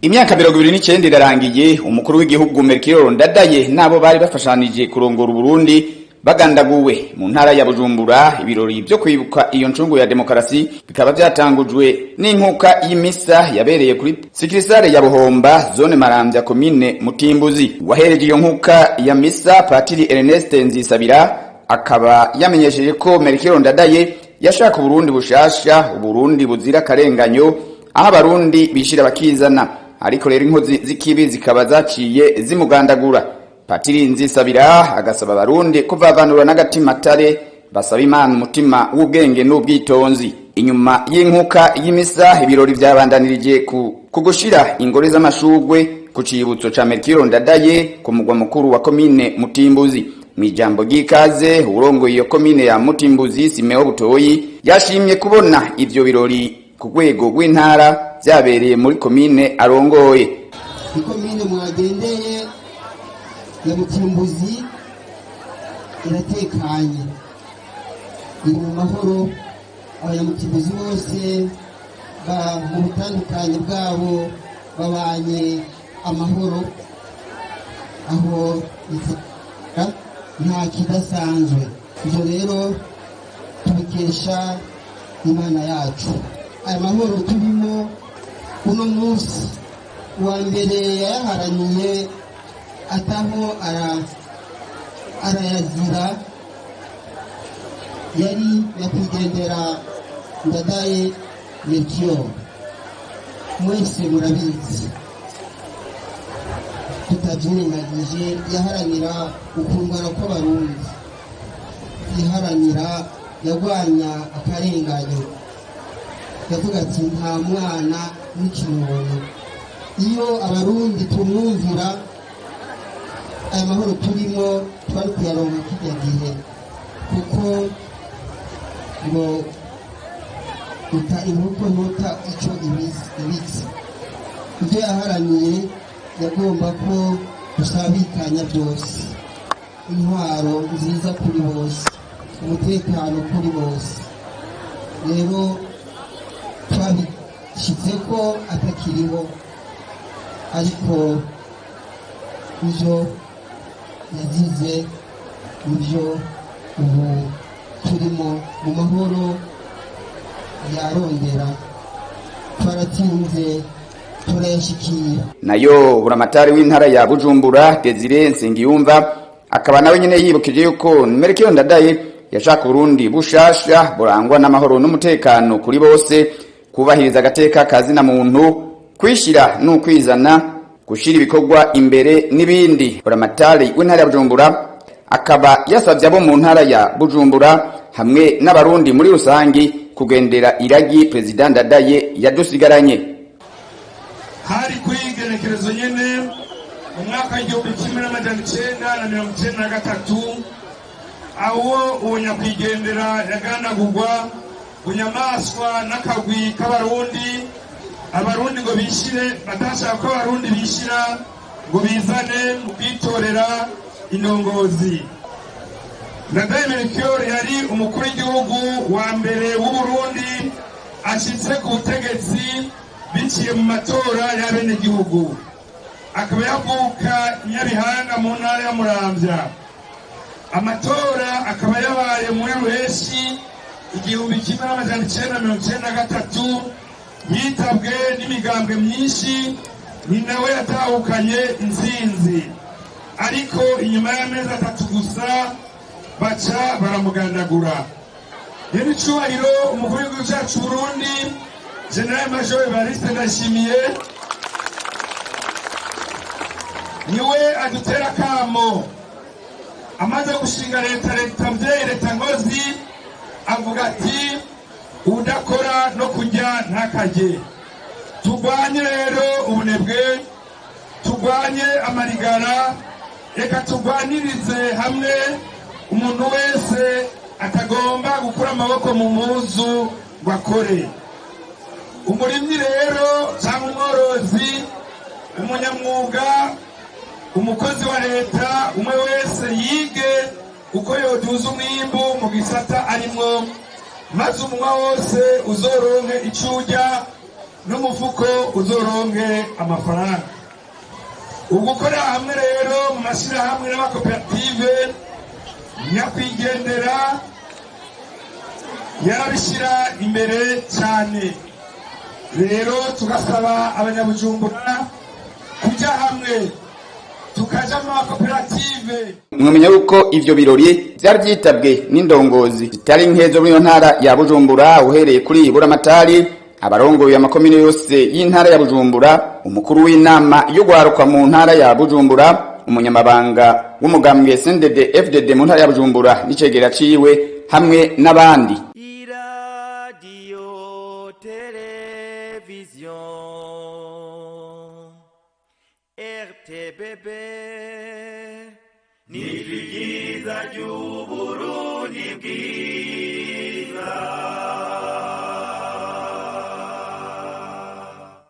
Imyaka 29 irarangiye umukuru w'igihugu Melchior Ndadaye nabo bari bafashanije kurongora Burundi bagandaguwe mu ntara ya Bujumbura. Ibirori byo kwibuka iyo ncungu ya demokarasi bikaba byatangujwe n'inkuka y'imisa yabereye kuri Sikirisare ya Buhomba, zone Maramvya, komine Mutimbuzi. Wahereje iyo nkuka ya misa Patiri Ernest Nzisabira akaba yamenyesheje ko Melchior Ndadaye yashaka Burundi bushasha, Burundi buzira karenganyo, aho abarundi bishira bakizana. Ariko rero inkozi zikibi zikaba zaciye zimugandagura. Patiri Nzisabira agasaba abarundi kuvavanura n'agatima tare, basaba Imana umutima w'ubwenge n'ubwitonzi. Inyuma y'inkuka y'imisa ibirori byabandanirije kugushira ingore z'amashugwe ku cibutso ca Melchior Ndadaye ku mugwa mukuru wa komine Mutimbuzi. Mijambo gikaze urongoye iyo komine ya Mutimbuzi Simeo Butoyi yashimye kubona ivyo birori ku rwego rw'intara byabereye muri komine arongoye. Ikomine mwagendeye ya Mutimbuzi iratekanye, iri mu mahoro. Abanyamutimbuzi bose mu butandukanye bwabo babanye amahoro, aho nta kidasanzwe. Ivyo rero tubikesha Imana yacu. Aya mahoro turimo uno munsi wa mbere yaharaniye ataho arayazira yari nyakwigendera Ndadaye Melchior. Mwese murabizi, tutabyirengagije yaharanira ukungana kw'abarundi, yaharanira yagwanya akarenganyo, yavuga ati nta mwana n'ikimuntu. Iyo abarundi tumwumvira, aya mahoro turimo twari kuyaronka kijya gihe, kuko ngo inkoko nota ico ibitse. Ibyo yaharaniye yagomba ko dusabikanya byose, intwaro nziza kuri bose, umutekano kuri bose. Rero twabishyize ko atakiriho, ariko ivyo yazize ivyo ubu turimo mu mahoro yarongera, twaratinze turayashikira. Nayo buramatari w'intara ya Bujumbura Desire Nsengiyumva akaba nawe nyene yibukije yuko Melchior Ndadaye yashaka Burundi bushasha burangwa n'amahoro n'umutekano kuri bose, kubahiriza agateka kazina muntu, kwishira n'ukwizana, gushira ibikorwa imbere n'ibindi. Buramatari w'intara ya Bujumbura akaba yasavye abo mu ntara ya Bujumbura hamwe n'abarundi muri rusangi kugendera iragi President Ndadaye yadusigaranye. Hari kwigerekerezo nyene mu mwaka w'igihumbi kimwe n'amajana icenda na mirongo icenda na gatatu, aho uwo nyakwigendera yagandagurwa bunyamaswa n'akagwi k'abarundi. Abarundi ngo bishire, batashaka ko abarundi bishira ngo bizane mu kwitorera indongozi. Ndadaye Melchior yari umukuru w'igihugu wa mbere w'Uburundi ashitse ku butegetsi biciye mu matora y'abenegihugu. Akaba yavuka Nyabihanga mu ntara ya Muramvya. Amatora akaba yabaye muri Ruheshi igihumbi kimwe n'amajana icenda na mirongo icenda na gatatu, yitabwe n'imigambwe myinshi, ni nawe yatahukanye intsinzi. Ariko inyuma y'amezi 3 gusa baca baramugandagura. Yari cyubahiro umukuru w'igihugu cyacu Burundi General Major Evariste Ndayishimiye niwe adutera kamo, amaze gushinga leta mvyeyi, leta ngozi, avuga ati udakora no kujya ntakajye. Tugwanye rero ubunebwe, tugwanye amarigara, reka tugwanirize hamwe umuntu wese atagomba gukura amaboko mu muzu bakore. Umurimyi rero cyangwa umworozi, umunyamwuga, umukozi wa leta, umwe wese yige uko yoduza umwimbu mu gisata arimwo, maze umunwa wose uzoronke icurya n'umufuko uzoronke amafaranga. Ugukorera hamwe rero mu mashyirahamwe n'amakoperative nyakwigendera yarabishyira imbere cyane. Rero tugasaba abanyabujumbura kujya hamwe tukaja mu makoperative. Mwamenya yuko ivyo birori vyari vyitabwe n'indongozi zitari nkezo muri ntara ya Bujumbura, uhereye kuri Buramatari, abarongoye amakomine yose y'intara ya Bujumbura, umukuru w'inama yo gwaruka mu ntara ya Bujumbura, umunyamabanga w'umugambwe CNDD FDD mu ntara ya Bujumbura n'icegera ciwe hamwe n'abandi. Radio Television RTBB ni vyiza vy'Uburundi.